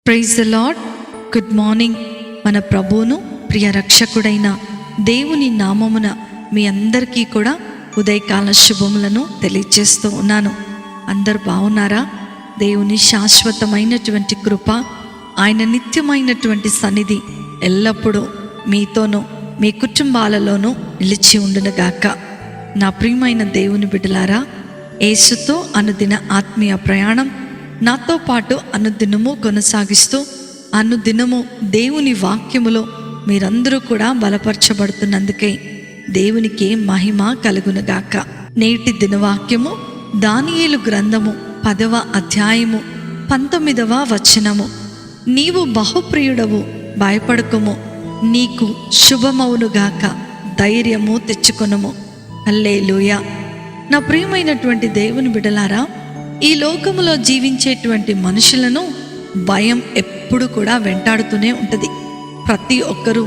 Praise the Lord. Good morning. మన ప్రభువును ప్రియ రక్షకుడైన దేవుని నామమున మీ అందరికీ కూడా ఉదయకాల శుభములను తెలియజేస్తూ ఉన్నాను. అందరు బాగున్నారా? దేవుని శాశ్వతమైనటువంటి కృప, ఆయన నిత్యమైనటువంటి సన్నిధి ఎల్లప్పుడూ మీతోనూ మీ కుటుంబాలలోనూ నిలిచి ఉండునుగాక. నా ప్రియమైన దేవుని బిడ్డలారా, యేసుతో అనుదిన ఆత్మీయ ప్రయాణం నాతో పాటు అనుదినము కొనసాగిస్తూ అనుదినము దేవుని వాక్యములో మీరందరూ కూడా బలపరచబడుతున్నందుకే దేవునికి మహిమ కలుగునుగాక. నేటి దినవాక్యము దానియేలు గ్రంథము 10వ అధ్యాయము 19వ వచనము. నీవు బహుప్రియుడవు, భయపడకుము, నీకు శుభమవునుగాక, ధైర్యము తెచ్చుకొనుము. హల్లెలూయా. నా ప్రియమైనటువంటి దేవుని బిడ్డలారా, ఈ లోకములో జీవించేటువంటి మనుషులను భయం ఎప్పుడు కూడా వెంటాడుతూనే ఉంటుంది. ప్రతి ఒక్కరూ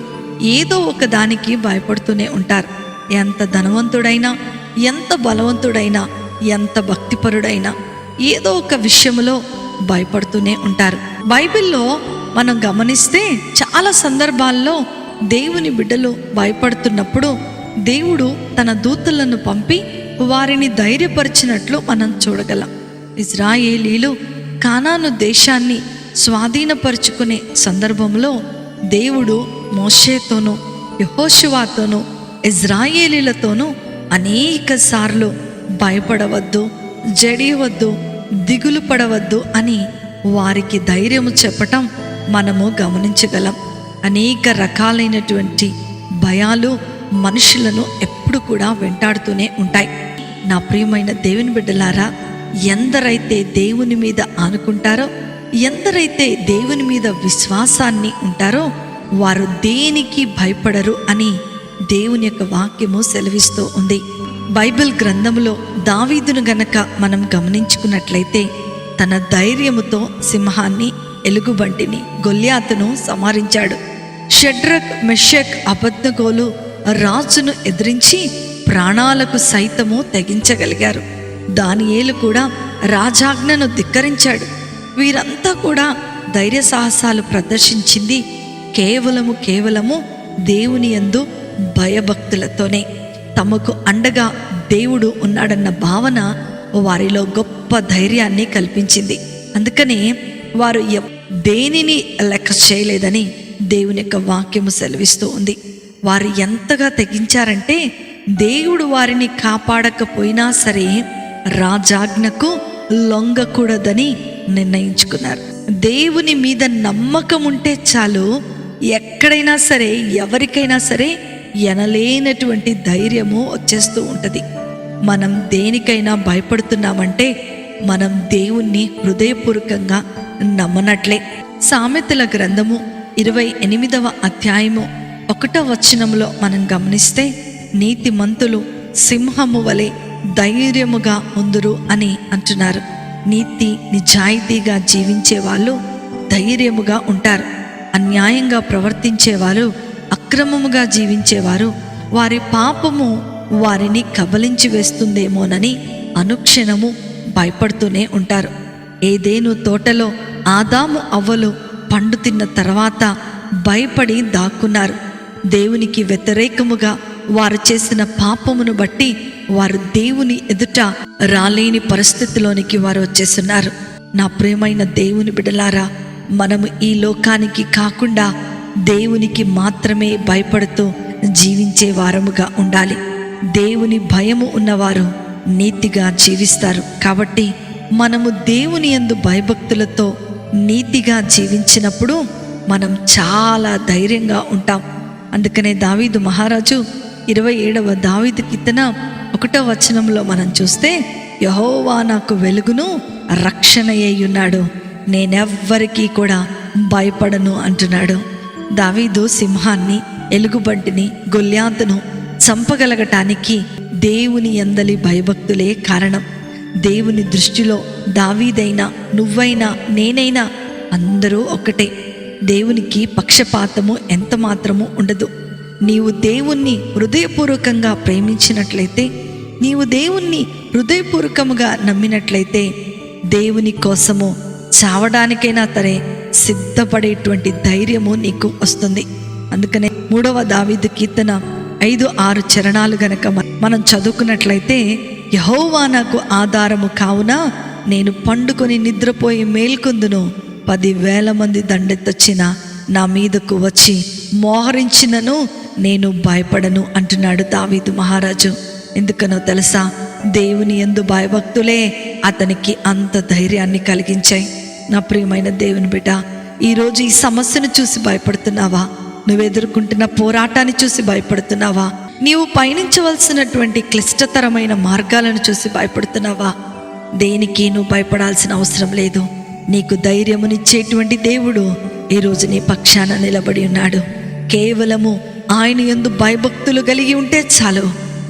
ఏదో ఒక దానికి భయపడుతూనే ఉంటారు. ఎంత ధనవంతుడైనా, ఎంత బలవంతుడైనా, ఎంత భక్తిపరుడైనా ఏదో ఒక విషయంలో భయపడుతూనే ఉంటారు. బైబిల్లో మనం గమనిస్తే చాలా సందర్భాల్లో దేవుని బిడ్డలు భయపడుతున్నప్పుడు దేవుడు తన దూతలను పంపి వారిని ధైర్యపరిచినట్లు మనం చూడగలం. ఇశ్రాయేలీలు కానాను దేశాన్ని స్వాధీనపరుచుకునే సందర్భంలో దేవుడు మోషేతోనూ యెహోషువతోనూ ఇశ్రాయేలీలతోనూ అనేక సార్లు భయపడవద్దు, జడియవద్దు, దిగులు పడవద్దు అని వారికి ధైర్యము చెప్పటం మనము గమనించగలం. అనేక రకాలైనటువంటి భయాలు మనుషులను ఎప్పుడు కూడా వెంటాడుతూనే ఉంటాయి. నా ప్రియమైన దేవుని బిడ్డలారా, ఎందరైతే దేవుని మీద ఆనుకుంటారో, ఎందరైతే దేవుని మీద విశ్వాసాన్ని ఉంటారో వారు దేనికి భయపడరు అని దేవుని యొక్క వాక్యము సెలవిస్తూ ఉంది. బైబిల్ గ్రంథములో దావీదును గనక మనం గమనించుకున్నట్లయితే తన ధైర్యముతో సింహాన్ని, ఎలుగుబంటిని, గొల్యాతును సంహరించాడు. షడ్రక్, మెషక్, అబద్నెగోలు రాజును ఎదిరించి ప్రాణాలకు సైతము తెగించగలిగారు. దానియేలు కూడా రాజాజ్ఞను ధిక్కరించాడు. వీరంతా కూడా ధైర్య సాహసాలు ప్రదర్శించింది కేవలము దేవుని యందు భయభక్తులతోనే. తమకు అండగా దేవుడు ఉన్నాడన్న భావన వారిలో గొప్ప ధైర్యాన్ని కల్పించింది. అందుకనే వారు దేనిని లెక్క చేయలేదని దేవుని యొక్క వాక్యము సెలవిస్తూ ఉంది. వారు ఎంతగా తెగించారంటే దేవుడు వారిని కాపాడకపోయినా సరే రాజాజ్ఞకు లొంగకూడదని నిర్ణయించుకున్నారు. దేవుని మీద నమ్మకం ఉంటే చాలు, ఎక్కడైనా సరే ఎవరికైనా సరే ఎనలేనటువంటి ధైర్యము వచ్చేస్తూ ఉంటుంది. మనం దేనికైనా భయపడుతున్నామంటే మనం దేవుణ్ణి హృదయపూర్వకంగా నమ్మనట్లే. సామెతల గ్రంథము 28వ అధ్యాయము 1వ వచనంలో మనం గమనిస్తే నీతిమంతులు సింహము వలె ధైర్యముగా ఉందురు అని అంటున్నారు. నీతి నిజాయితీగా జీవించే వాళ్ళు ధైర్యముగా ఉంటారు. అన్యాయంగా ప్రవర్తించేవారు, అక్రమముగా జీవించేవారు వారి పాపము వారిని కబలించి వేస్తుందేమోనని అనుక్షణము భయపడుతూనే ఉంటారు. ఏదేను తోటలో ఆదాము అవ్వలు పండు తిన్న తర్వాత భయపడి దాక్కున్నారు. దేవునికి వ్యతిరేకముగా వారు చేసిన పాపమును బట్టి వారు దేవుని ఎదుట రాలేని పరిస్థితిలోనికి వారు వచ్చేస్తున్నారు. నా ప్రియమైన దేవుని బిడ్డలారా, మనము ఈ లోకానికి కాకుండా దేవునికి మాత్రమే భయపడుతూ జీవించే వారముగా ఉండాలి. దేవుని భయము ఉన్నవారు నీతిగా జీవిస్తారు. కాబట్టి మనము దేవుని యందు భయభక్తులతో నీతిగా జీవించినప్పుడు మనం చాలా ధైర్యంగా ఉంటాం. అందుకనే దావీదు మహారాజు 27వ దావీదు కీర్తన 1వ వచనంలో మనం చూస్తే యెహోవా నాకు వెలుగును రక్షణయ్యున్నాడు, నేనెవ్వరికీ కూడా భయపడను అంటున్నాడు. దావీదు సింహాన్ని, ఎలుగుబంటిని, గొల్యాతును చంపగలగటానికి దేవుని యందలి భయభక్తులే కారణం. దేవుని దృష్టిలో దావీదైనా, నువ్వైనా, నేనైనా అందరూ ఒక్కటే. దేవునికి పక్షపాతము ఎంత మాత్రము ఉండదు. నీవు దేవుణ్ణి హృదయపూర్వకంగా ప్రేమించినట్లయితే, నీవు దేవుణ్ణి హృదయపూర్వకముగా నమ్మినట్లయితే దేవుని కోసము చావడానికైనా సరే సిద్ధపడేటువంటి ధైర్యము నీకు వస్తుంది. అందుకనే 3వ దావీదు కీర్తన 5-6 చరణాలు గనక మనం చదువుకున్నట్లయితే, యెహోవా నాకు ఆధారము కావున నేను పండుకొని నిద్రపోయి మేల్కొందును. 10,000 మంది దండెత్తొచ్చిన నా మీదకు వచ్చి మోహరించినను నేను భయపడను అంటున్నాడు దావీదు మహారాజు. ఎందుకనో తెలుసా? దేవుని యందు భయభక్తులే అతనికి అంత ధైర్యాన్ని కలిగించాయి. నా ప్రియమైన దేవుని బిడ్డ, ఈరోజు ఈ సమస్యను చూసి భయపడుతున్నావా? నువ్వు ఎదుర్కొంటున్న పోరాటాన్ని చూసి భయపడుతున్నావా? నీవు పయనించవలసినటువంటి క్లిష్టతరమైన మార్గాలను చూసి భయపడుతున్నావా? దేనికి నువ్వు భయపడాల్సిన అవసరం లేదు. నీకు ధైర్యమునిచ్చేటువంటి దేవుడు ఈరోజు నీ పక్షాన నిలబడి ఉన్నాడు. కేవలము ఆయన యందు భయభక్తులు కలిగి ఉంటే చాలు.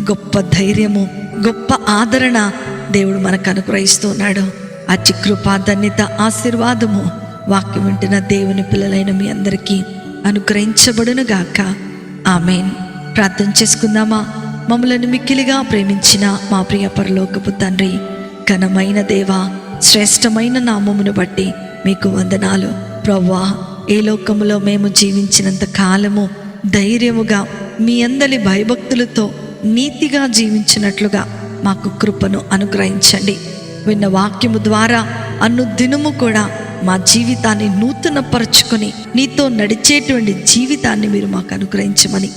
గొప్ప ధైర్యము, గొప్ప ఆదరణ దేవుడు మనకు అనుగ్రహిస్తూ ఉన్నాడు. అతి కృపా, ధన్యత, ఆశీర్వాదము వాక్యం వింటున్న దేవుని పిల్లలైన మీ అందరికీ అనుగ్రహించబడును గాక. ఆమేన్. ప్రార్థన చేసుకుందామా? మమ్మలను మిక్కిలిగా ప్రేమించిన మా ప్రియ పరలోకపు తండ్రి, ఘనమైన దేవా, శ్రేష్టమైన నామమును బట్టి మీకు వందనాలు ప్రభువా. ఏ లోకములో మేము జీవించినంత కాలము ధైర్యముగా మీ అందరి భయభక్తులతో నీతిగా జీవించినట్లుగా మాకు కృపను అనుగ్రహించండి. విన్న వాక్యము ద్వారా అనుదినము కూడా మా జీవితాన్ని నూతనపరచుకొని నీతో నడిచేటువంటి జీవితాన్ని మీరు మాకు అనుగ్రహించమని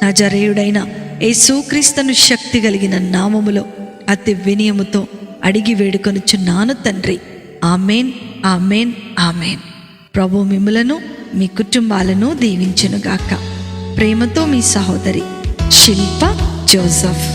నజరేయుడైన యేసుక్రీస్తును శక్తి కలిగిన నామములో అతి వినయముతో అడిగి వేడుకొనుచున్నాను తండ్రి. ఆమేన్, ఆమేన్, ఆమేన్. ప్రభు మిమ్ములను మీ కుటుంబాలను దీవించునుగాక. ప్రేమతో మీ సహోదరి శిల్ప జోసెఫ్.